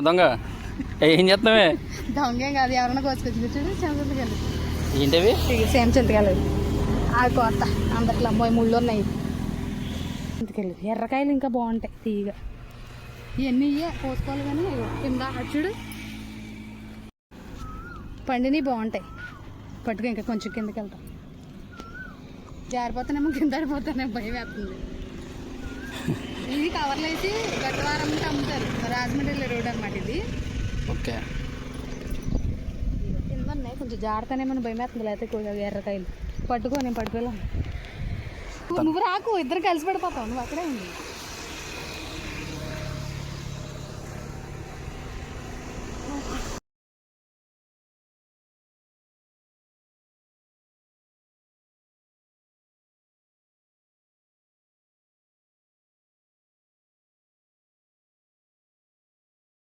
దొంగ ఏం చేస్తున్నావే? దొంగేం కాదు, ఎవరన్నా కోసుకొచ్చి చూడు చింతకాయలు. ఏంటివి? సేమ్ చింతకాయలు ఆ కొత్త అందట్లో అమ్మాయి ముళ్ళు ఉన్నాయి. చింతకాయలు ఎర్రకాయలు ఇంకా బాగుంటాయి తీయగా. ఇవన్నీ కోసుకోవాలి కానీ కింద చూడు పండిని బాగుంటాయి. పట్టుకు ఇంకా కొంచెం కిందకి వెళ్తాం. జారిపోతానేమో కింద ఆడిపోతానేమో భయం వేస్తుంది. ఇది కవర్లు వేసి గట్టవారంకి అమ్ముతారు. రాజమండ్రి రోడ్ అనమాట ఇది. ఓకే, కింద ఉన్నాయి కొంచెం జాగ్రత్తనేమో భయం వేస్తుంది. లేకపోతే ఎర్రకాయలు పట్టుకో, నేను పట్టుకోలేను. నువ్వు రాకు, ఇద్దరు కలిసి పడిపోతావు. నువ్వు అక్కడే ఉంది.